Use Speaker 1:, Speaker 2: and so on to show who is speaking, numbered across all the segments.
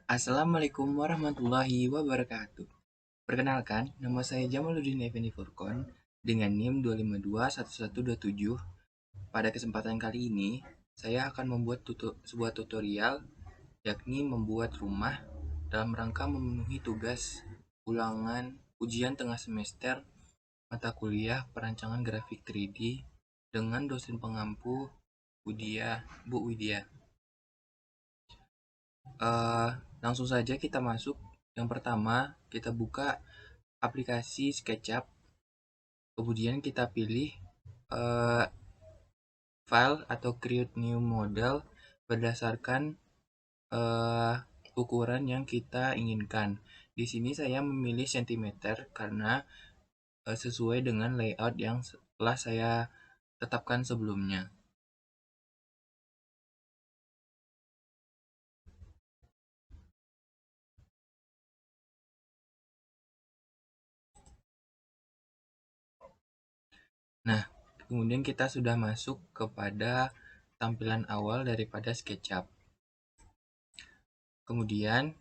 Speaker 1: Assalamualaikum warahmatullahi wabarakatuh. Perkenalkan, nama saya Jamaluddin Effendi Furkon dengan NIM 2521127. Pada kesempatan kali ini, saya akan membuat sebuah tutorial, yakni membuat rumah dalam rangka memenuhi tugas ulangan ujian tengah semester mata kuliah perancangan grafik 3D dengan dosen pengampu Bu Widya. Eh, Langsung saja kita masuk. Yang pertama, kita buka aplikasi SketchUp. Kemudian kita pilih eh, file atau create new model berdasarkan eh, ukuran yang kita inginkan. Di sini saya memilih cm karena sesuai dengan layout yang telah saya tetapkan sebelumnya. Nah, kemudian kita sudah masuk kepada tampilan awal daripada SketchUp. Kemudian,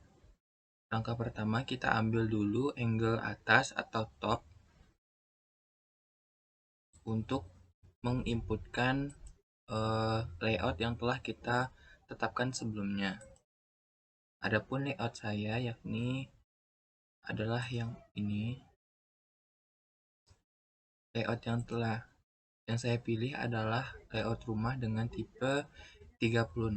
Speaker 1: langkah pertama kita ambil dulu angle atas atau top untuk menginputkan layout yang telah kita tetapkan sebelumnya. Adapun layout saya yakni adalah yang ini. Layout yang saya pilih adalah layout rumah dengan tipe 36.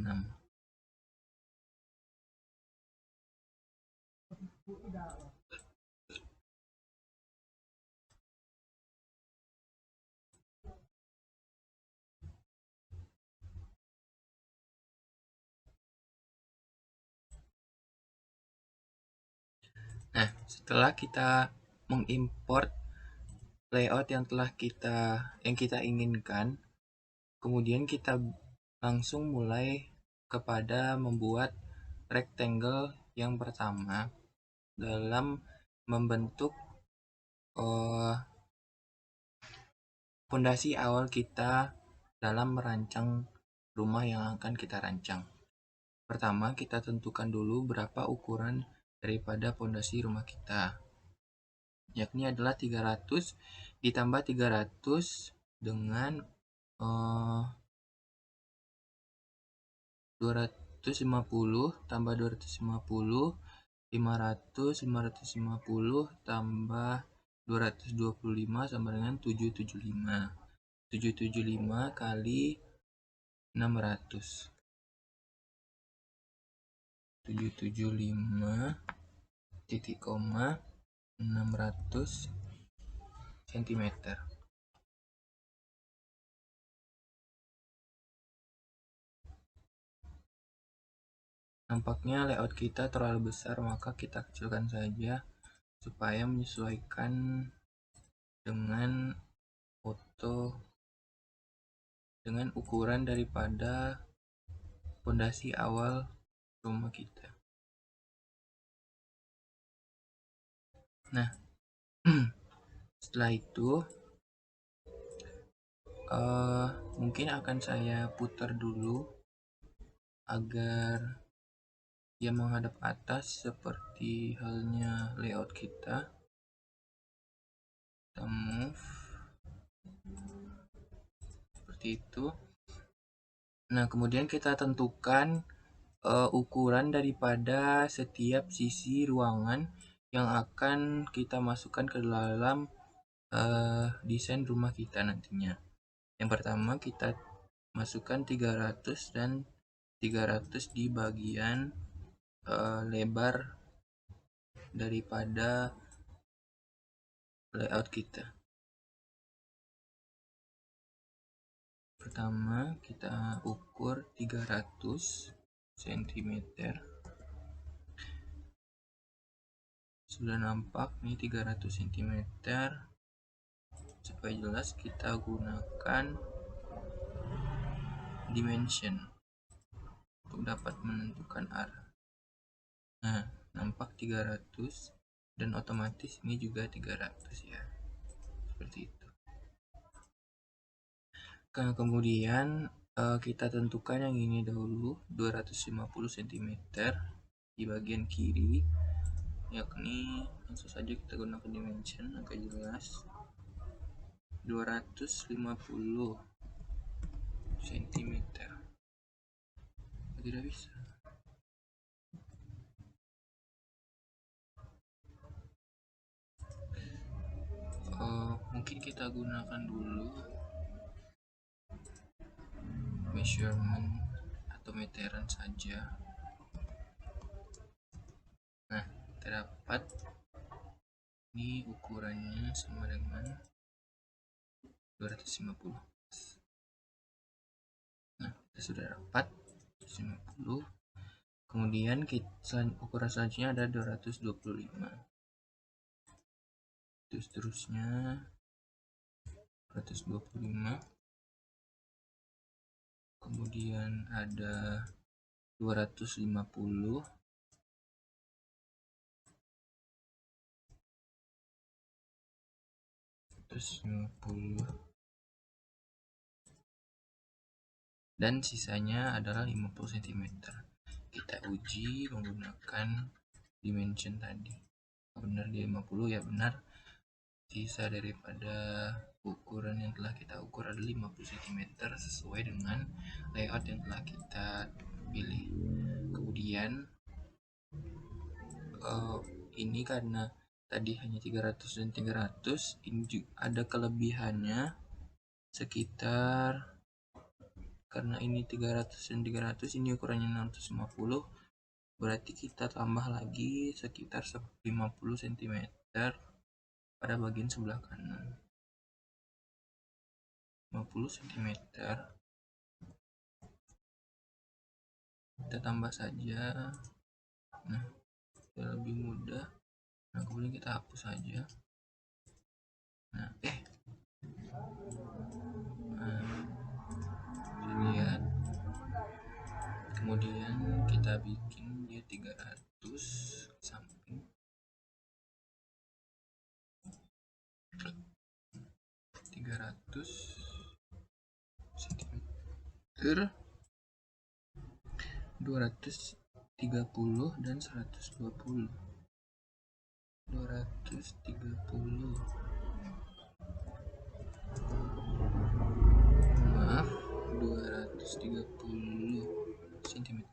Speaker 1: Nah, setelah kita mengimport layout yang kita inginkan, kemudian kita langsung mulai kepada membuat rectangle yang pertama dalam membentuk fondasi awal kita dalam merancang rumah yang akan kita rancang. Pertama, kita tentukan dulu berapa ukuran daripada fondasi rumah kita, yakni adalah 300 ditambah 300 dengan 250 tambah 250, 500 tambah 225 sama dengan 775. 775 kali 600. 775 titik koma 600 cm. Nampaknya layout kita terlalu besar, maka kita kecilkan saja supaya menyesuaikan dengan ukuran daripada fondasi awal rumah kita. Nah, setelah itu mungkin akan saya putar dulu agar ia menghadap atas seperti halnya layout kita. Kita move seperti itu. Nah, kemudian kita tentukan ukuran daripada setiap sisi ruangan yang akan kita masukkan ke dalam desain rumah kita nantinya. Yang pertama kita masukkan 300 dan 300 di bagian lebar daripada layout kita. Pertama kita ukur 300 cm. Sudah nampak nih 300 cm. Supaya jelas kita gunakan dimension untuk dapat menentukan arah. Nah, nampak 300 dan otomatis ini juga 300 ya. Seperti itu. Kemudian kita tentukan yang ini dahulu 250 cm. di bagian kiri, yakni langsung saja kita gunakan dimension agak jelas 250 cm. Tidak bisa. Mungkin kita gunakan dulu measurement atau meteran saja. Nah, terdapat ini ukurannya sama dengan 250. Nah, kita sudah dapat 250. Kemudian ukuran selanjutnya ada 225. Terus seterusnya 225. Kemudian ada 250. Terus 50. Dan sisanya adalah 50 cm. Kita uji menggunakan dimension tadi. Benar di 50, ya benar. Sisa daripada ukuran yang telah kita ukur adalah 50 cm sesuai dengan layout yang telah kita pilih. Kemudian ini karena tadi hanya 300 dan 300, ini juga ada kelebihannya sekitar, karena ini 300 dan 300, ini ukurannya 650, berarti kita tambah lagi sekitar 50 cm pada bagian sebelah kanan. 50 cm kita tambah saja. Nah, biar lebih mudah. Nah, kemudian kita hapus saja. Nah, lihat. Kemudian kita bikin dia 300 samping. 300 cm. 230 dan 120. 230. Maaf, 230 cm.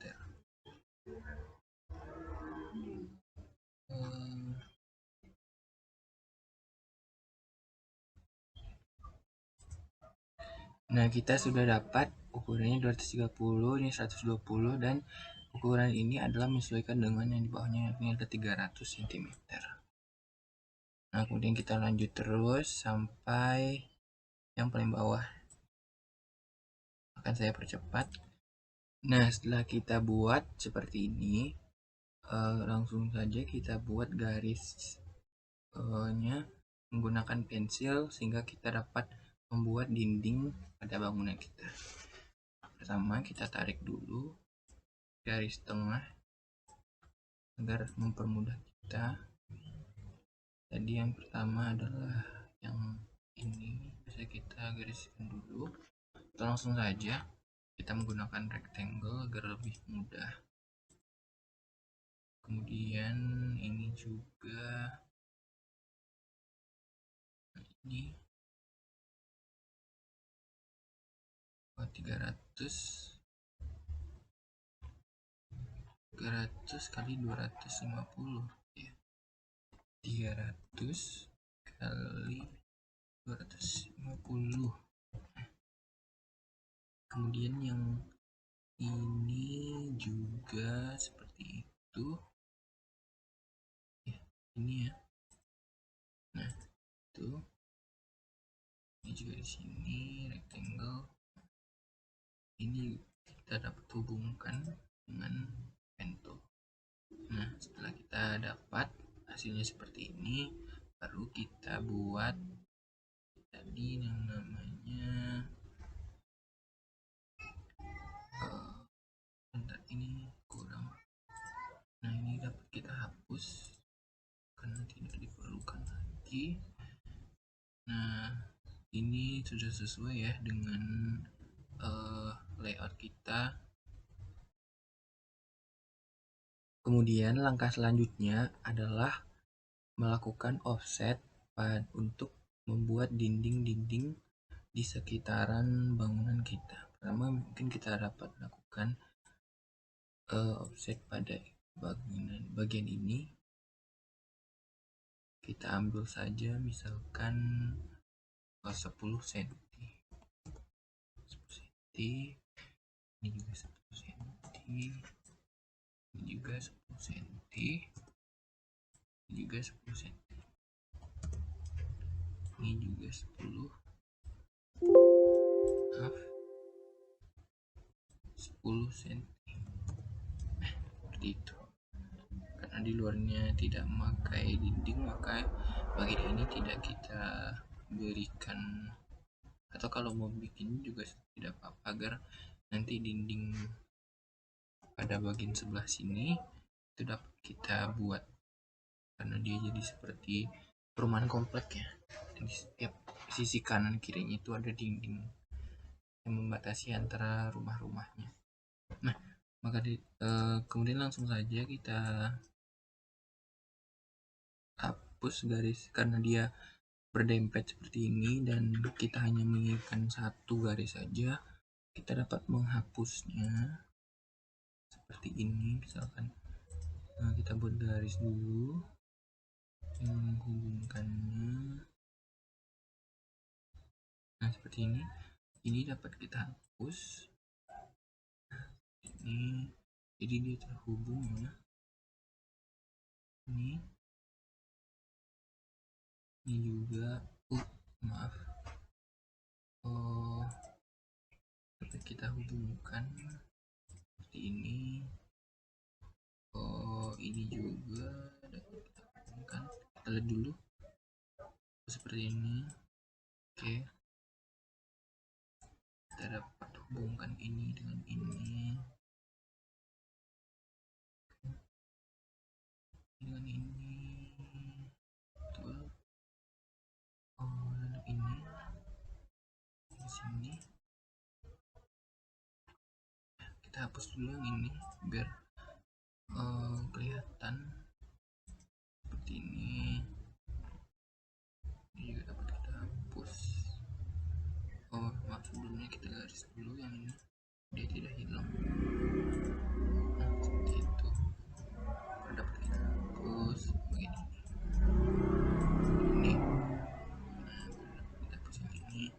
Speaker 1: Nah, kita sudah dapat ukurannya 230, ini 120, dan ukuran ini adalah menyesuaikan dengan yang di bawahnya, ini ada 300 cm. Nah, kemudian kita lanjut terus sampai yang paling bawah. Akan saya percepat. Nah, setelah kita buat seperti ini, langsung saja kita buat garisnya menggunakan pensil sehingga kita dapat membuat dinding pada bangunan kita. Pertama, kita tarik dulu garis tengah agar mempermudah kita. Tadi yang pertama adalah yang ini, bisa kita gariskan dulu. Kita langsung saja kita menggunakan rectangle agar lebih mudah. Kemudian ini juga, ini 300 kali 250 ya. 300 kali 250. Kemudian yang ini juga seperti itu ya, ini ya. Nah, itu ini juga di sini rectangle. Ini kita dapat hubungkan dengan pentool. Nah, setelah kita dapat hasilnya seperti ini, baru kita buat tadi yang namanya bentar, ini kurang. Nah, ini dapat kita hapus karena tidak diperlukan lagi. Nah, ini sudah sesuai ya dengan layout kita. Kemudian langkah selanjutnya adalah melakukan offset untuk membuat dinding-dinding di sekitaran bangunan kita. Pertama mungkin kita dapat lakukan offset pada bagian ini. Kita ambil saja misalkan 10 cm. 10 cm. Ini juga 10 cm. Ini juga 10 cm. Ini juga 10 cm. Ini juga 10. Maaf. 10 cm. Seperti itu. Karena di luarnya tidak memakai dinding, maka bagian ini tidak kita berikan, atau kalau mau bikin juga tidak apa-apa, agar nanti dinding pada bagian sebelah sini itu dapat kita buat, karena dia jadi seperti perumahan komplek ya. Di setiap sisi kanan kirinya itu ada dinding yang membatasi antara rumah-rumahnya. Nah, maka kemudian langsung saja kita hapus garis, karena dia berdempet seperti ini dan kita hanya menginginkan satu garis saja. Kita dapat menghapusnya seperti ini. Misalkan kita buat garis dulu yang menghubungkannya. Nah, seperti ini dapat kita hapus. Ini jadi dia terhubung ya. Ini juga maaf, dapat kita hubungkan seperti ini. Ini juga dapat kita hubungkan. Kita lihat dulu seperti ini. Oke, kita dapat hubungkan ini dengan ini, dengan ini. Betul. Lalu ini di sini kita hapus dulu yang ini biar kelihatan seperti ini. Ini juga dapat kita hapus. Maaf, sebelumnya kita garis dulu yang ini, dia tidak hilang. Nah, seperti itu. Dapat kita hapus begini. Ini kita hapus yang ini.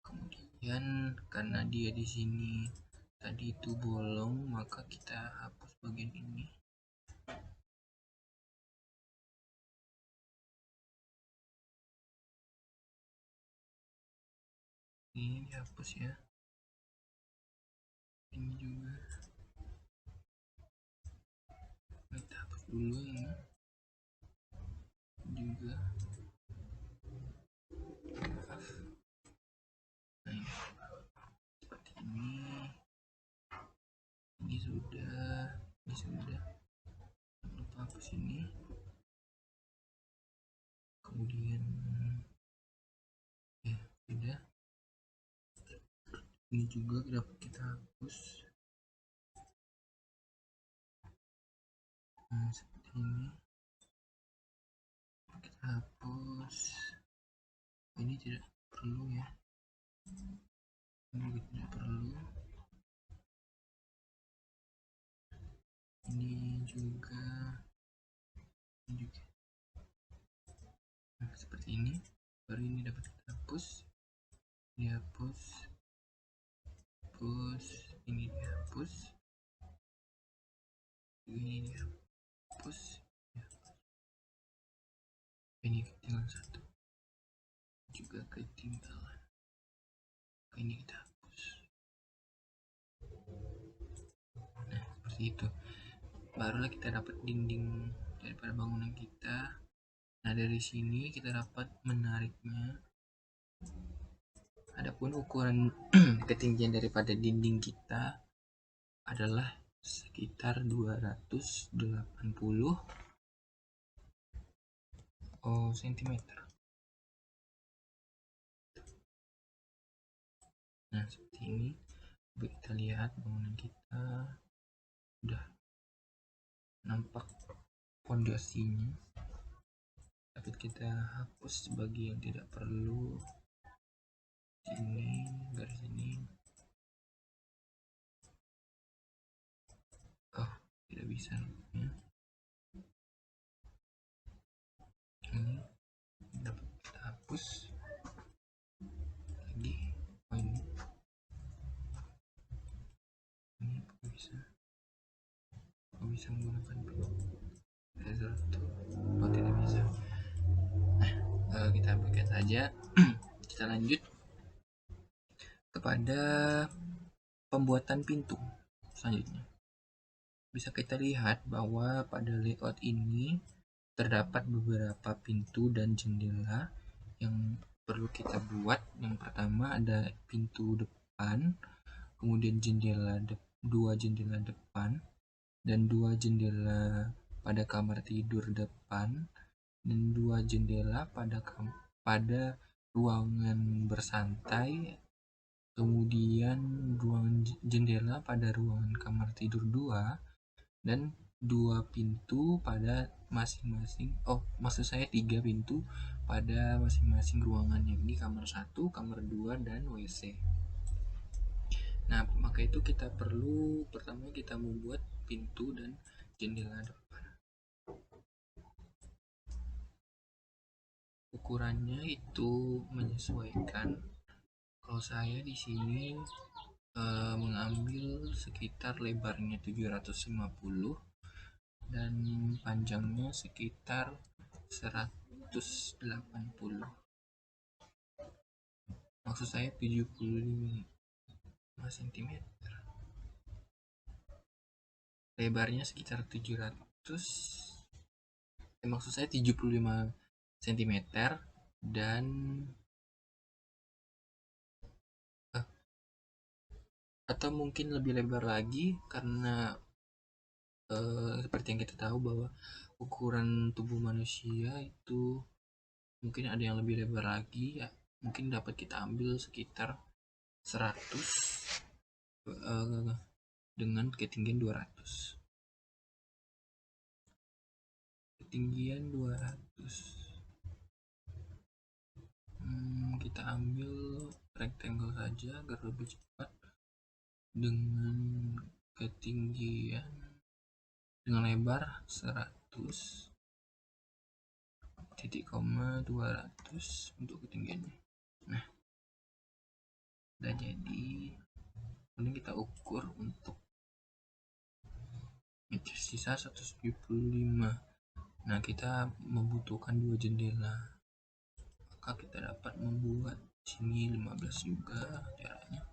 Speaker 1: Kemudian karena dia di sini tadi itu bolong, maka kita hapus bagian ini. Ini dihapus ya. Ini juga kita hapus dulu ini juga. Maaf. Nah, ini seperti ini sudah, jangan lupa hapus ini. Kemudian ya sudah, ini juga dapat kita hapus. Nah, seperti ini kita hapus. Ini tidak perlu ya, ini tidak perlu. Ini juga, nah seperti ini. Baru ini dapat kita hapus. Dihapus, ini dihapus, ini dihapus ya. Ini ketinggalan satu, juga ketinggalan. Ini kita hapus. Nah, seperti itu. Barulah kita dapat dinding daripada bangunan kita. Nah, dari sini kita dapat menariknya. Adapun ukuran ketinggian daripada dinding kita adalah sekitar 280 cm. Nah, seperti ini. Coba kita lihat bangunan kita. nampak pondasinya, tapi kita hapus bagian tidak perlu. Ini garis ini, oh tidak bisa ya. Ini dapat kita hapus lagi. Oh ini kok bisa menggunakan resort, oh tidak bisa. Nah, kita hapuskan saja. Kita lanjut kepada pembuatan pintu selanjutnya. Bisa kita lihat bahwa pada layout ini terdapat beberapa pintu dan jendela yang perlu kita buat. Yang pertama ada pintu depan, kemudian dua jendela depan, dan dua jendela pada kamar tidur depan, dan dua jendela pada ruangan bersantai, kemudian ruangan jendela pada ruangan kamar tidur 2, dan dua pintu pada masing-masing, maksud saya 3 pintu pada masing-masing ruangan, yakni kamar 1, kamar 2, dan WC. Nah, maka itu kita perlu pertama kita membuat pintu dan jendela depan. Ukurannya itu menyesuaikan. Kalau saya di sini mengambil sekitar lebarnya 750 dan panjangnya sekitar 180. Maksud saya 75 cm. Lebarnya sekitar 700. Maksud saya 75 cm dan atau mungkin lebih lebar lagi, karena seperti yang kita tahu bahwa ukuran tubuh manusia itu mungkin ada yang lebih lebar lagi ya, mungkin dapat kita ambil sekitar 100 dengan ketinggian 200. Ketinggian 200. Kita ambil rectangle saja agar lebih cepat. Dengan ketinggian, dengan lebar 100, titik koma 200 untuk ketinggiannya. Nah, udah jadi. Kemudian kita ukur untuk meter sisa 175. Nah, kita membutuhkan 2 jendela, maka kita dapat membuat sini 15 juga jaraknya,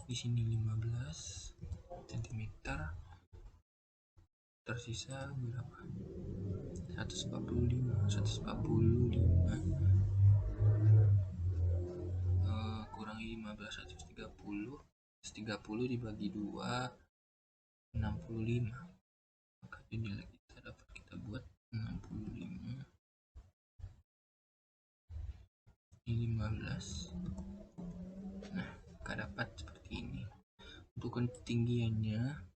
Speaker 1: di sini 15 cm, tersisa berapa? 145 kurangi 15, 130 dibagi 2, 65. Maka jendela kita dapat kita buat 65, ini 15. Nah, maka dapat seperti ini. Untuk ketinggiannya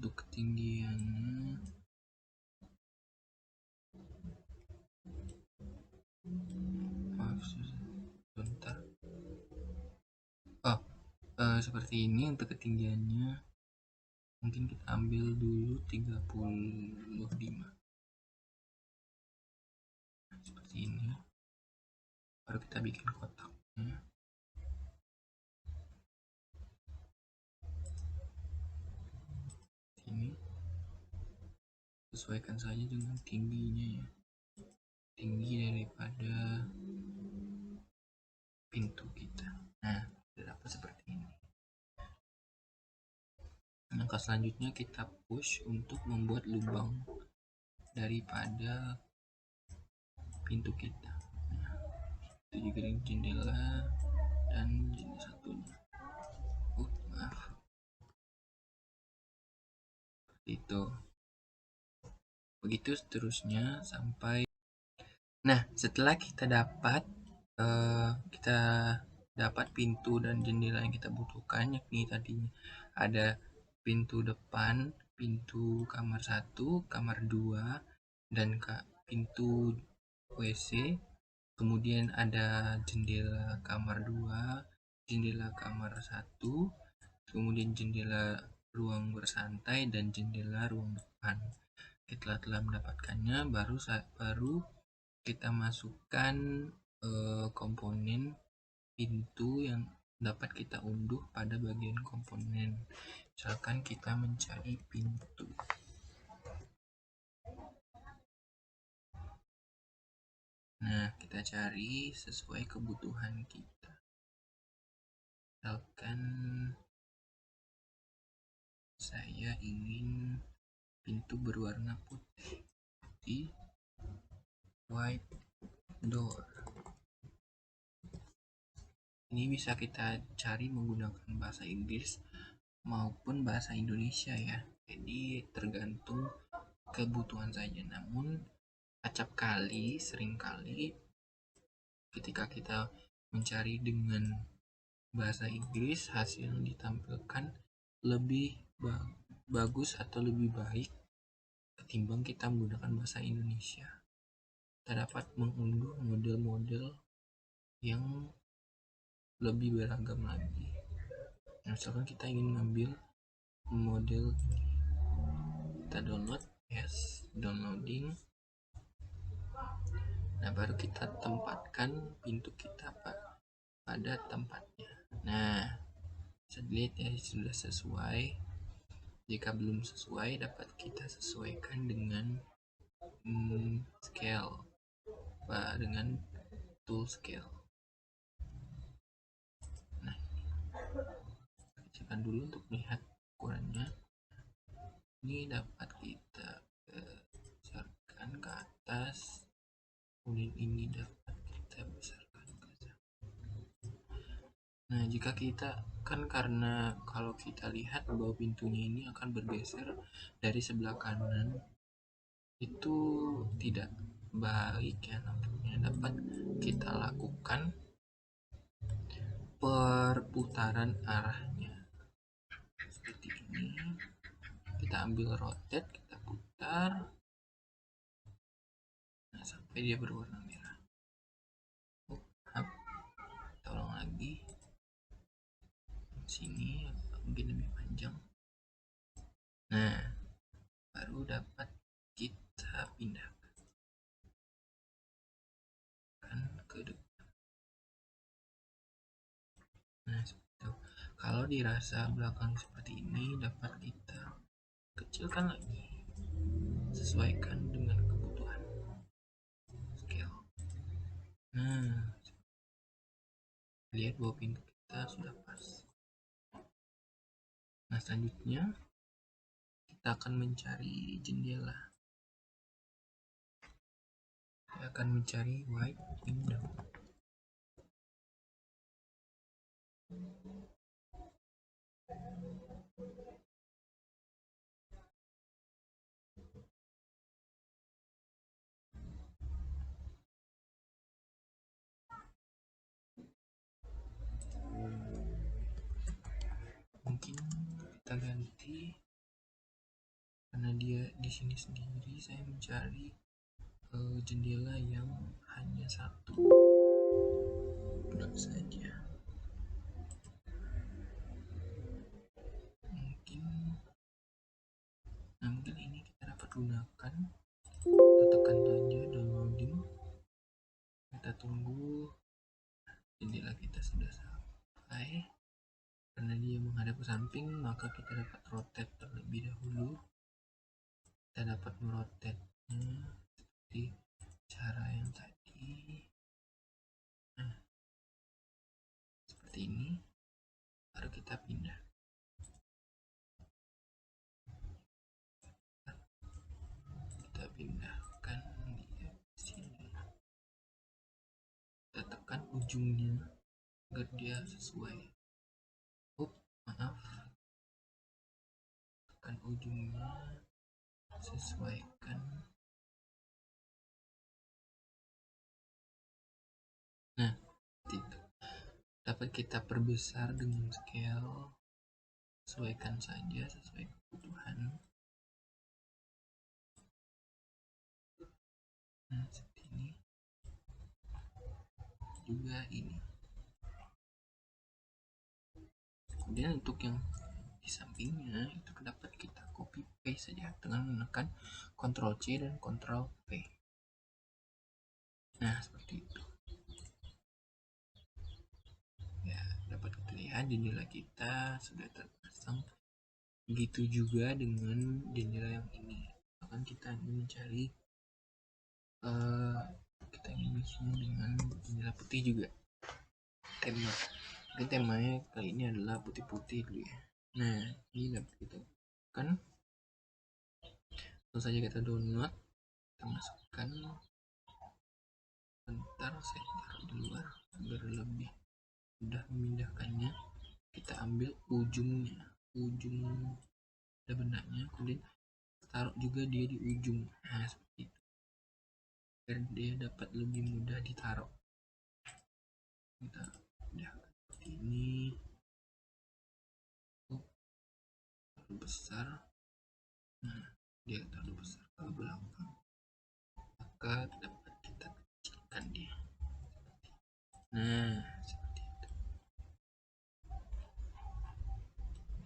Speaker 1: untuk ketinggiannya bentar. Seperti ini. Untuk ketinggiannya mungkin kita ambil dulu 35. Seperti ini. Baru kita bikin kotaknya. Ini sesuaikan saja dengan tingginya ya, tinggi daripada pintu kita. Nah, sudah dapat seperti ini. Langkah selanjutnya kita push untuk membuat lubang daripada pintu kita. Nah, itu juga jendela dan jendela satunya. Maaf. Itu. Begitu seterusnya sampai. Nah, setelah kita dapat kita dapat pintu dan jendela yang kita butuhkan, yakni tadinya ada pintu depan, pintu kamar 1, kamar 2, dan pintu WC. Kemudian ada jendela kamar 2, jendela kamar 1, kemudian jendela ruang bersantai, dan jendela ruang depan. Kita telah mendapatkannya, baru kita masukkan komponen pintu yang dapat kita unduh pada bagian komponen. Misalkan kita mencari pintu. Nah, kita cari sesuai kebutuhan kita. Misalkan saya ingin pintu berwarna putih, white door. Ini bisa kita cari menggunakan bahasa Inggris maupun bahasa Indonesia ya. Jadi tergantung kebutuhan saja. Namun seringkali ketika kita mencari dengan bahasa Inggris, hasil yang ditampilkan lebih bagus atau lebih baik ketimbang kita menggunakan bahasa Indonesia. Kita dapat mengunduh model-model yang lebih beragam lagi. Nah, misalkan kita ingin mengambil model ini, kita download, downloading. Nah, baru kita tempatkan pintu kita pada tempatnya. Nah, bisa dilihat ya, sudah sesuai. Jika belum sesuai, dapat kita sesuaikan dengan scale, dengan tool scale. Nah, kecilkan dulu untuk melihat ukurannya. Ini dapat kita besarkan ke atas, kemudian ini dapat kita besarkan ke atas. Nah, jika kita karena kalau kita lihat bahwa pintunya ini akan bergeser dari sebelah kanan, itu tidak baik ya. Nampaknya dapat kita lakukan perputaran arahnya seperti ini. Kita ambil rotate, kita putar, nah, sampai dia berwarna merah. Tolong lagi sini mungkin lebih panjang. Nah, baru dapat kita pindahkan ke depan. Nah, seperti itu. Kalau dirasa belakang seperti ini, dapat kita kecilkan lagi, sesuaikan dengan kebutuhan scale. Nah, lihat bahwa pintu kita sudah pas. Nah, selanjutnya kita akan mencari jendela. Kita akan mencari white window. Mungkin kita ganti karena dia di sini sendiri. Saya mencari jendela yang hanya satu saja. Mungkin ini kita dapat gunakan. Kita tekan saja downloading. Kita tunggu jendela kita sudah sampai. Karena dia menghadap ke samping, maka kita dapat rotate terlebih dahulu. Kita dapat merotate-nya seperti cara yang tadi. Nah, seperti ini. Baru kita pindah. Kita pindahkan dia di sini. Kita tekan ujungnya agar dia sesuai. Maaf. Tekan ujungnya, sesuaikan. Nah, dapat kita perbesar dengan scale, sesuaikan saja sesuai kebutuhan. Nah, seperti ini. Juga ini. Kemudian untuk yang di sampingnya itu dapat kita copy paste saja dengan menekan Ctrl C dan Ctrl V. Nah, seperti itu. Ya, dapat kita lihat jendela kita sudah terpasang. Begitu juga dengan jendela yang ini. Bahkan kita ingin mencari kita ingin mixnya dengan jendela putih juga. Tema. Mungkin temanya kali ini adalah putih-putih dulu ya. Nah, ini dapat kita kan. Langsung saja kita download. Kita masukkan. Bentar, saya taruh di luar agar lebih mudah memindahkannya. Kita ambil ujung benaknya, kemudian taruh juga dia di ujung. Nah, seperti itu, biar dia dapat lebih mudah ditaruh. Kita pindahkan seperti ini. Terlalu besar. Nah, dia terlalu besar ke belakang, maka dapat kita kecilkan dia. Nah, seperti itu.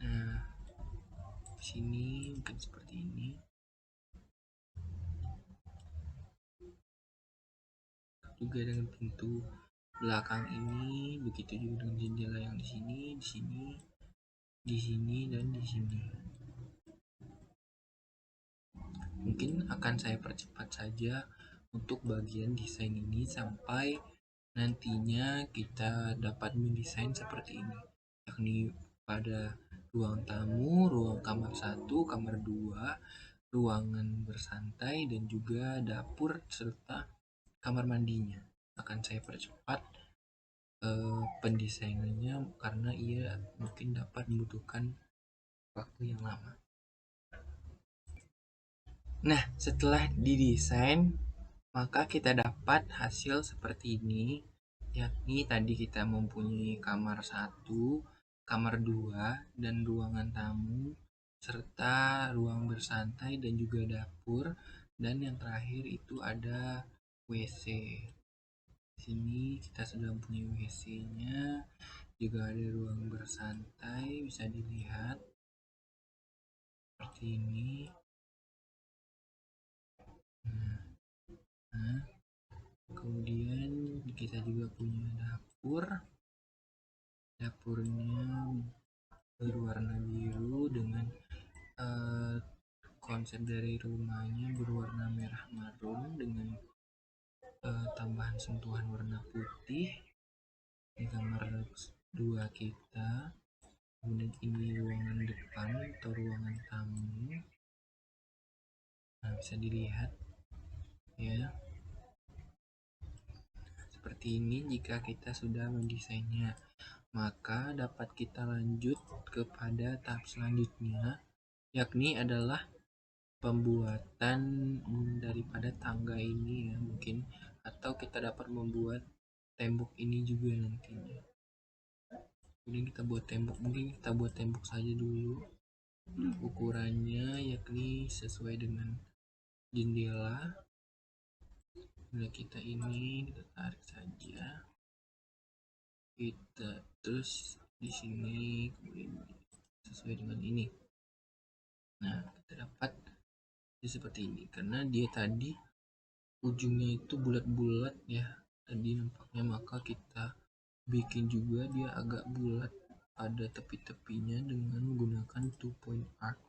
Speaker 1: Nah, sini mungkin seperti ini. Juga dengan pintu belakang ini, begitu juga dengan jendela yang di sini, dan di sini. Mungkin akan saya percepat saja untuk bagian desain ini sampai nantinya kita dapat mendesain seperti ini, yakni pada ruang tamu, ruang kamar 1, kamar 2, ruangan bersantai, dan juga dapur serta kamar mandinya. Akan saya percepat pendesainannya karena ia mungkin dapat membutuhkan waktu yang lama. Nah, setelah didesain, maka kita dapat hasil seperti ini, yakni tadi kita mempunyai kamar 1, kamar 2, dan ruangan tamu, serta ruang bersantai dan juga dapur, dan yang terakhir itu ada WC. Di sini kita sudah mempunyai WC-nya, juga ada ruang bersantai, bisa dilihat seperti ini. Nah, kemudian kita juga punya dapurnya berwarna biru dengan konsep dari rumahnya berwarna merah marun dengan tambahan sentuhan warna putih. Di kamar 2 kita, kemudian ini ruangan depan atau ruangan tamu. Nah, bisa dilihat ya, seperti ini. Jika kita sudah mendesainnya, maka dapat kita lanjut kepada tahap selanjutnya, yakni adalah pembuatan daripada tangga ini ya, mungkin, atau kita dapat membuat tembok ini juga nantinya. Kemudian kita buat tembok saja dulu. Ukurannya yakni sesuai dengan jendela. Nah, kita tarik saja, kita terus di sini, kemudian sesuai dengan ini. Nah, kita dapat seperti ini karena dia tadi ujungnya itu bulat-bulat ya tadi nampaknya, maka kita bikin juga dia agak bulat pada tepi-tepinya dengan menggunakan 2-point arc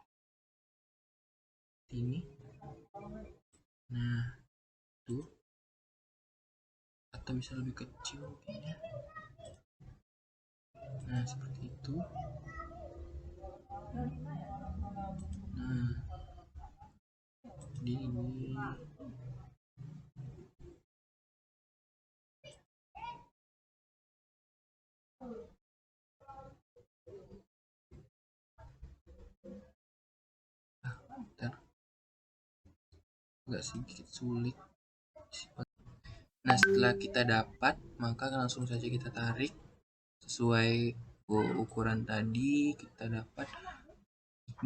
Speaker 1: ini. Nah, tuh, atau bisa lebih kecil mungkin ya. Nah, seperti itu. Nah, jadi ini agak sedikit sulit. Nah, setelah kita dapat, maka langsung saja kita tarik sesuai ukuran tadi kita dapat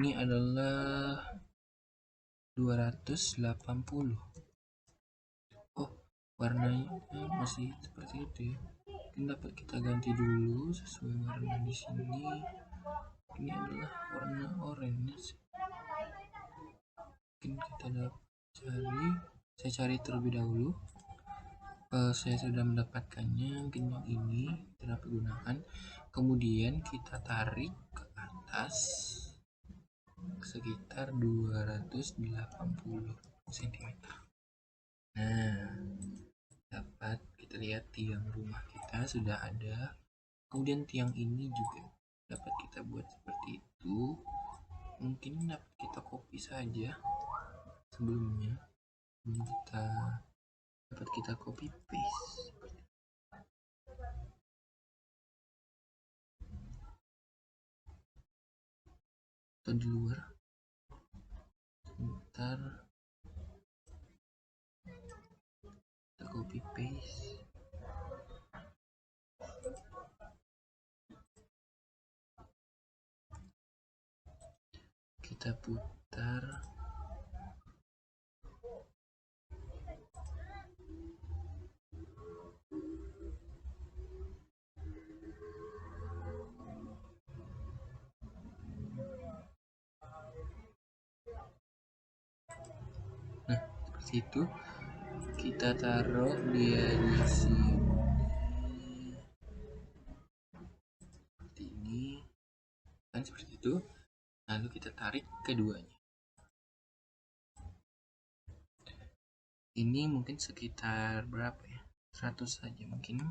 Speaker 1: ini adalah 280. Oh, warnanya masih seperti itu ya. Mungkin dapat kita ganti dulu sesuai warna di sini. Ini adalah warna orange. Mungkin kita dapat saya cari terlebih dahulu. Saya sudah mendapatkannya, mungkin yang ini kita dapat gunakan. Kemudian kita tarik ke atas sekitar 280 cm. Nah, dapat kita lihat tiang rumah kita sudah ada. Kemudian tiang ini juga dapat kita buat seperti itu. Mungkin dapat kita copy saja sebelumnya. Dapat kita copy paste atau di luar. Sebentar, kita copy paste. Kita putar. Nah, seperti itu. Kita taruh dia di sini seperti ini, kan seperti itu. Lalu kita tarik keduanya. Ini mungkin sekitar berapa ya? 100 saja mungkin.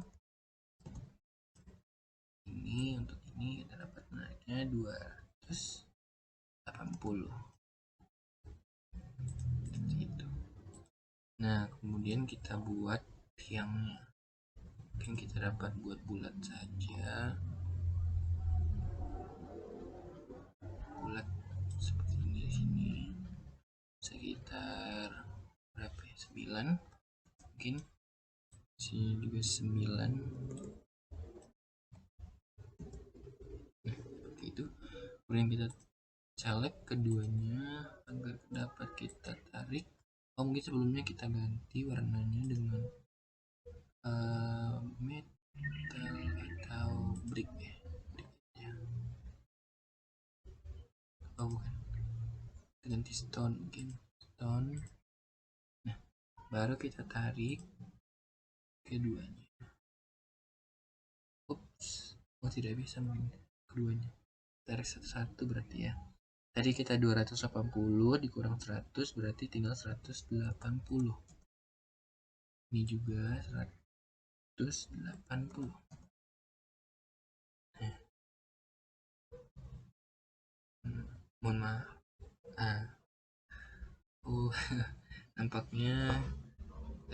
Speaker 1: Ini untuk ini kita dapat menariknya 280. Seperti itu. Nah, kemudian kita buat tiangnya. Mungkin kita dapat buat bulat saja. Bulat seperti ini di sini. Sekitar berapa ya? 9. Mungkin sini juga 9. Seperti itu. Kemudian kita select keduanya agar dapat kita tarik. Mungkin sebelumnya kita ganti warnanya dengan metal atau brick ya. Oh bukan, ganti stone mungkin stone. Nah, baru kita tarik keduanya. Tidak bisa mungkin keduanya. Tarik satu-satu berarti ya. Tadi kita 280 dikurang 100 berarti tinggal 180. Ini juga 180. Mohon maaf. Nampaknya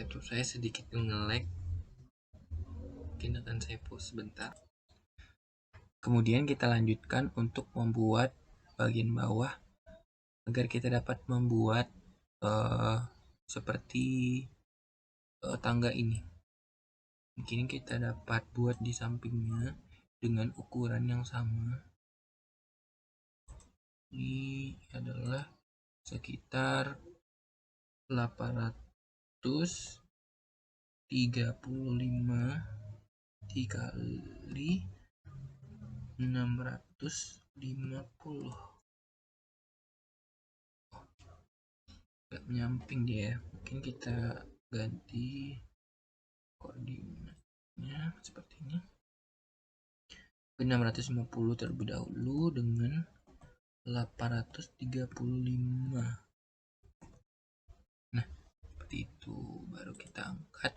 Speaker 1: laptop saya sedikit nge-lag. Mungkin akan saya pause sebentar. Kemudian kita lanjutkan untuk membuat bagian bawah agar kita dapat membuat seperti tangga ini. Mungkin kita dapat buat di sampingnya dengan ukuran yang sama. Ini adalah sekitar 835 dikali 650. Gak menyamping dia. Mungkin kita ganti koordinatnya seperti ini. 650 terlebih dahulu dengan 835. Nah, seperti itu. Baru kita angkat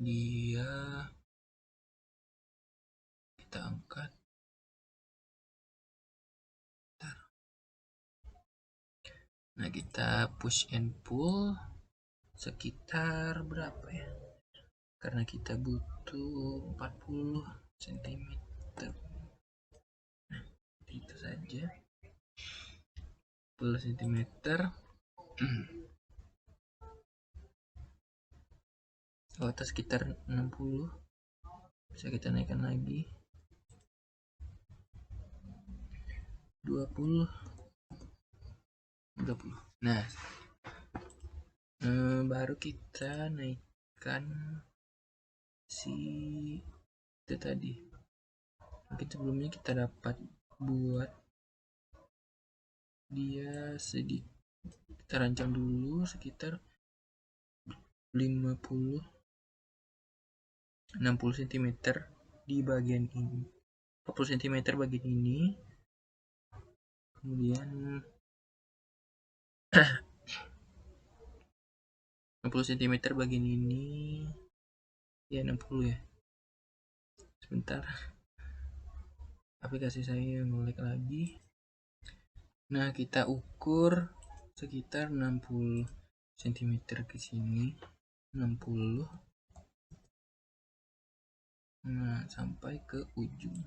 Speaker 1: dia. Kita angkat. Nah, kita push and pull sekitar berapa ya? Karena kita butuh 40 cm. Nah, itu saja. 10 cm. Atau sekitar 60. Bisa kita naikkan lagi 20. Nah, baru kita naikkan si itu tadi. Mungkin sebelumnya kita dapat buat dia sedikit, kita rancang dulu sekitar 60 cm di bagian ini, 40 cm bagian ini, kemudian 60 cm bagian ini, ya 60 ya. Sebentar, aplikasi saya nge-lag lagi. Nah, kita ukur sekitar 60 cm ke sini, 60. Nah, sampai ke ujung.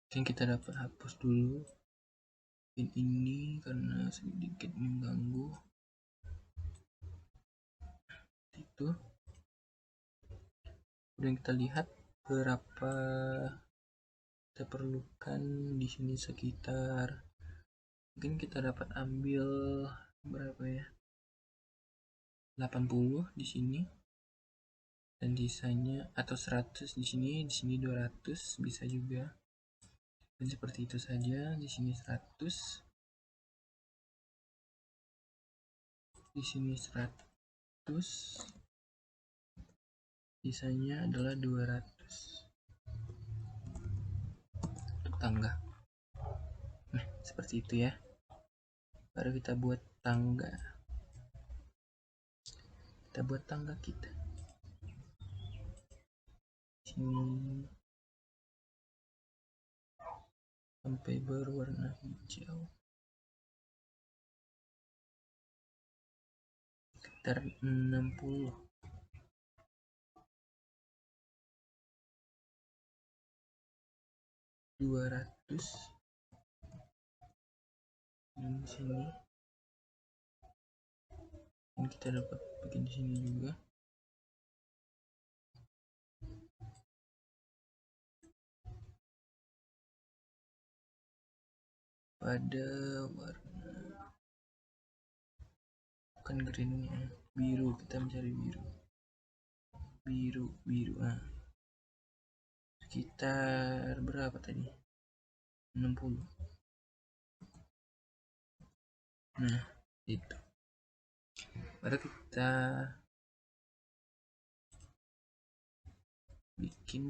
Speaker 1: Mungkin kita dapat hapus dulu pin ini karena sedikit mengganggu. Itu. Kemudian kita lihat berapa kita perlukan di sini, sekitar mungkin kita dapat ambil berapa ya, 80 di sini, dan sisanya atau 100 di sini 200 bisa juga. Dan seperti itu saja, di sini 100, di sini 100, sisanya adalah 200 untuk tangga. Nah, seperti itu ya. Baru kita buat tangga. Kita buat tangga kita. Sini sampai berwarna hijau. Sekitar 60. Dan di sini dan kita dapat bikin di sini juga. Pada warna bukan greennya, biru, kita mencari biru. Nah, sekitar berapa tadi, 60. Nah, itu baru kita bikin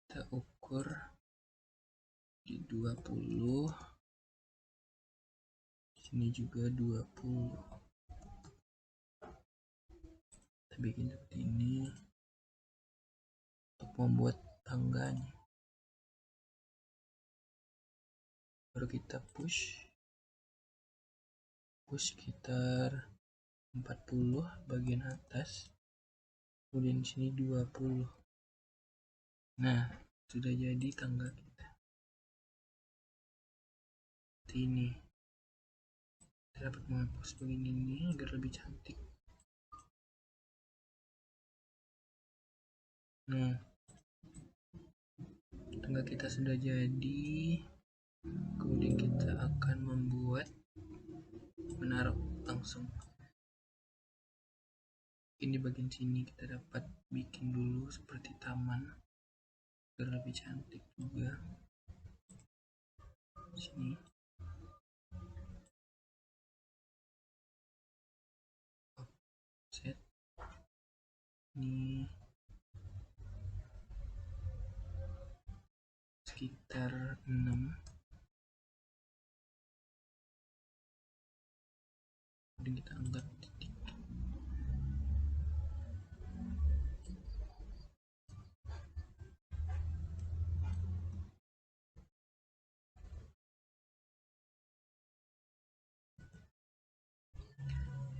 Speaker 1: kita ukur di 20, sini juga 20. Kita bikin seperti ini untuk membuat tangganya. Baru kita push sekitar 40 bagian atas, kemudian di sini 20. Nah, sudah jadi tangga kita seperti ini. Kita dapat menghapus bagian ini agar lebih cantik. Nah, tangga kita sudah jadi. Kemudian kita akan membuat menaruh langsung. Mungkin di bagian sini kita dapat bikin dulu seperti taman agar lebih cantik juga. Sini offset ini sekitar 6. Kemudian kita angkat titik.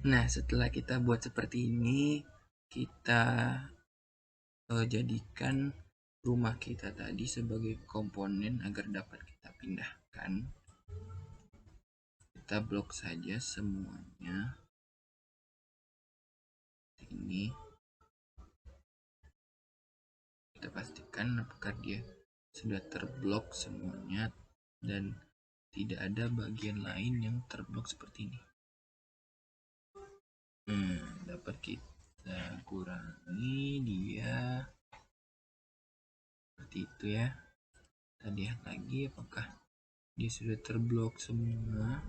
Speaker 1: Nah, setelah kita buat seperti ini, kita jadikan rumah kita tadi sebagai komponen agar dapat kita pindahkan. Kita blok saja semuanya. Ini kita pastikan apakah dia sudah terblok semuanya dan tidak ada bagian lain yang terblok seperti ini. Dapat kita kurangi dia seperti itu ya. Kita lihat lagi apakah dia sudah terblok semua.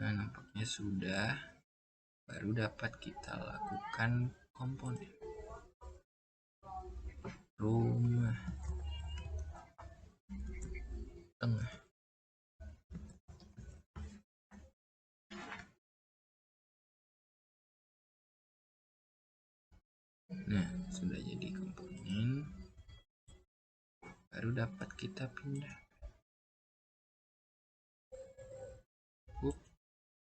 Speaker 1: Nah, nampaknya sudah. Baru dapat kita lakukan komponen rumah tengah. Nah, sudah jadi komponen. Baru dapat kita pindah.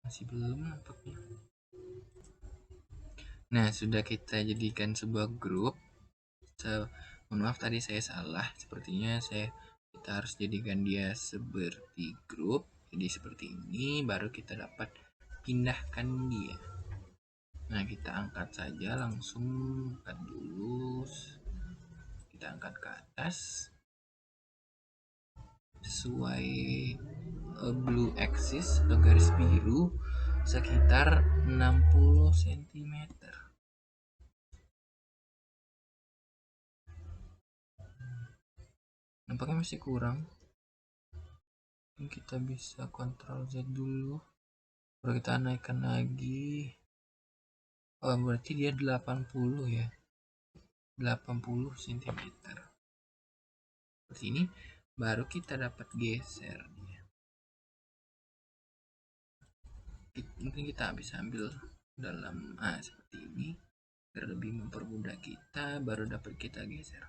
Speaker 1: Masih belum nampaknya. Nah, sudah kita jadikan sebuah grup. Mohon maaf tadi saya salah. Sepertinya kita harus jadikan dia seperti grup. Jadi seperti ini baru kita dapat pindahkan dia. Nah, kita angkat saja langsung, angkat dulu. Kita angkat ke atas sesuai blue axis atau garis biru sekitar 60 cm. Nampaknya masih kurang. Mungkin kita bisa Ctrl Z dulu. Baru kita naikkan lagi. Oh, berarti dia 80 ya. 80 cm. Seperti ini baru kita dapat geser dia. Mungkin kita bisa ambil dalam seperti ini biar lebih mempermudah kita, baru dapat kita geser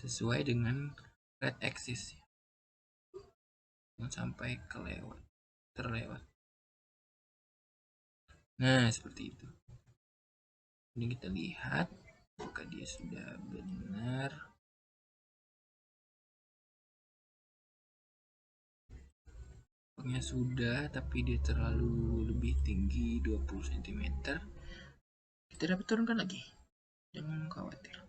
Speaker 1: sesuai dengan red axis ya. Sampai terlewat. Nah, seperti itu. Ini kita lihat apakah dia sudah benar. Pokoknya sudah, tapi dia terlalu lebih tinggi 20 cm. Kita dapat turunkan lagi. Jangan khawatir.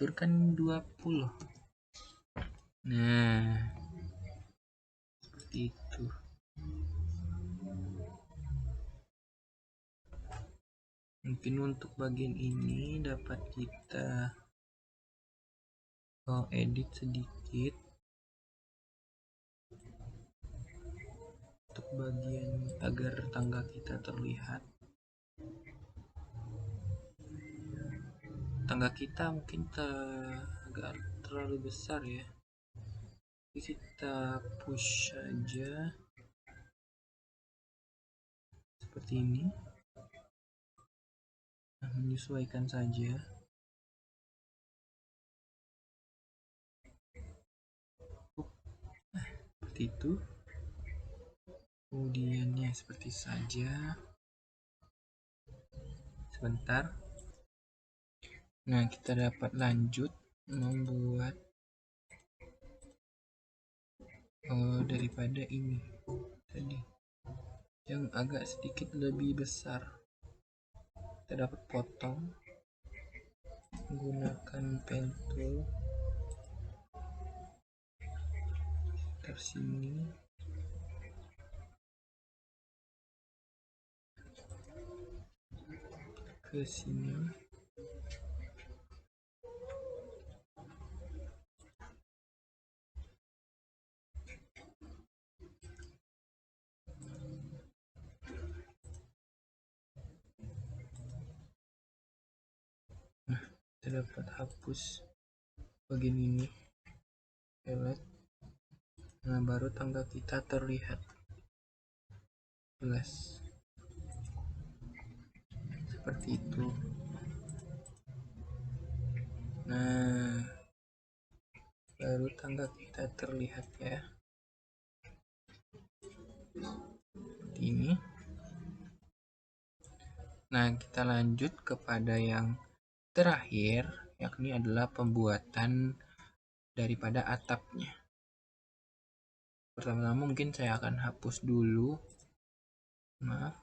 Speaker 1: Turunkan 20. Nah, seperti itu. Mungkin untuk bagian ini dapat kita edit sedikit untuk bagian agar tangga kita terlihat. Tangga kita mungkin agak terlalu besar ya. Jadi kita push saja seperti ini. Nah, menyesuaikan saja. Seperti itu. Kemudiannya seperti saja. Sebentar. Nah, kita dapat lanjut membuat daripada ini tadi yang agak sedikit lebih besar. Kita dapat potong menggunakan pen tool dari sini ke sini. Nah, kita dapat hapus bagian ini. Pelet. Nah, baru tangga kita terlihat jelas seperti itu. Nah, baru tangga kita terlihat ya. ini. Nah, kita lanjut kepada yang terakhir, yakni adalah pembuatan daripada atapnya. Pertama-tama mungkin saya akan hapus dulu. Maaf.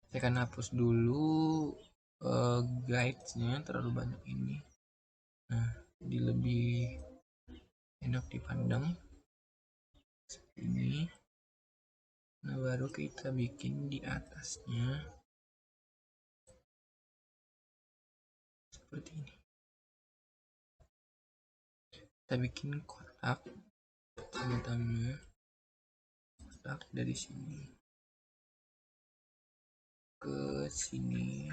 Speaker 1: Saya akan hapus dulu guides-nya, terlalu banyak ini. Nah, jadi lebih enak dipandang seperti ini. Nah, baru kita bikin di atasnya seperti ini. Kita bikin kotak. Pertama-tama kotak dari sini ke sini.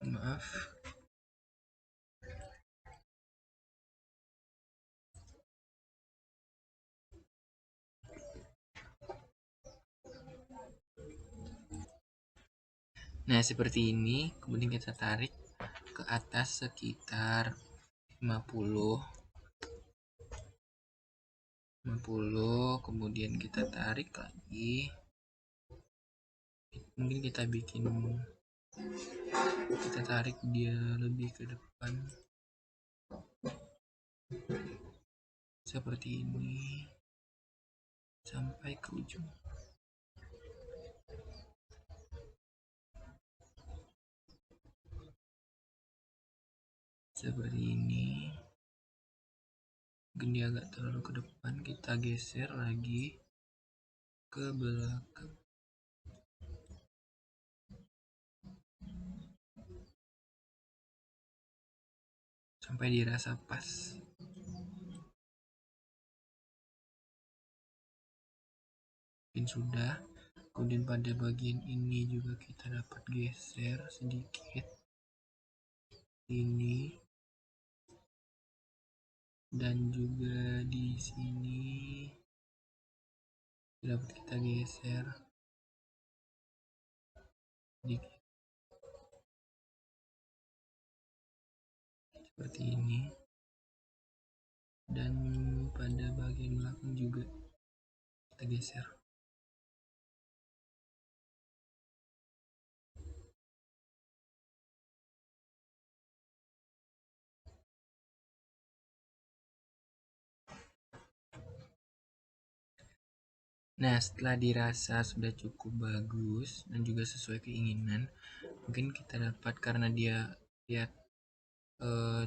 Speaker 1: Maaf. Nah, seperti ini. Kemudian kita tarik ke atas sekitar 50, kemudian kita tarik lagi. Mungkin kita tarik dia lebih ke depan seperti ini sampai ke ujung. Seperti ini. Mungkin dia agak terlalu ke depan, kita geser lagi ke belakang. Sampai dirasa pas. Mungkin sudah. Kemudian pada bagian ini juga kita dapat geser sedikit ini, dan juga di sini dapat kita geser sedikit seperti ini, dan pada bagian belakang juga kita geser. Nah, setelah dirasa sudah cukup bagus dan juga sesuai keinginan, mungkin kita dapat, karena dia lihat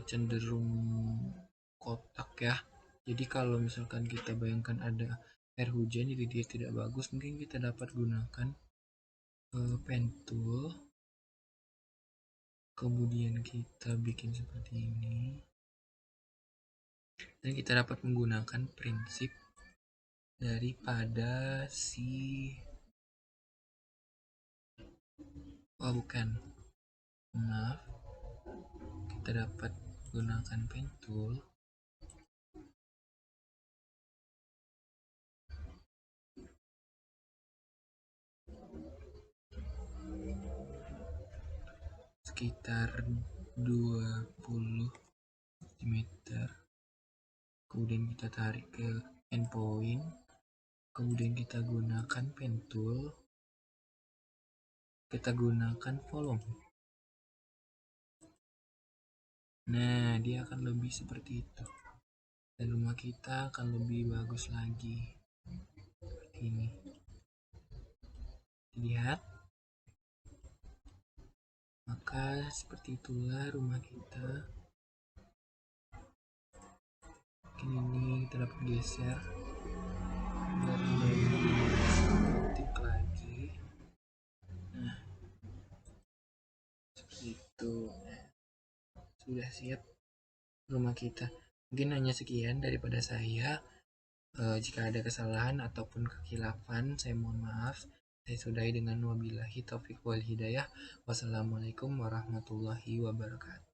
Speaker 1: cenderung kotak ya. Jadi kalau misalkan kita bayangkan ada air hujan jadi dia tidak bagus, mungkin kita dapat gunakan pen tool. Kemudian kita bikin seperti ini. Dan kita dapat menggunakan prinsip daripada maaf, kita dapat gunakan pen tool. Sekitar 20 cm. Kemudian kita tarik ke endpoint. Kemudian kita gunakan pen tool. Kita gunakan volume. Nah, dia akan lebih seperti itu. Dan rumah kita akan lebih bagus lagi. Seperti ini. Lihat. Maka seperti itulah rumah kita. Ini kita dapat geser biar lebih cantik lagi. Nah, seperti itu. Nah, sudah siap rumah kita. Mungkin hanya sekian daripada saya. Jika ada kesalahan ataupun kekhilafan, saya mohon maaf. Saya sudahi dengan wabillahi taufiq wal hidayah. Wassalamualaikum warahmatullahi wabarakatuh.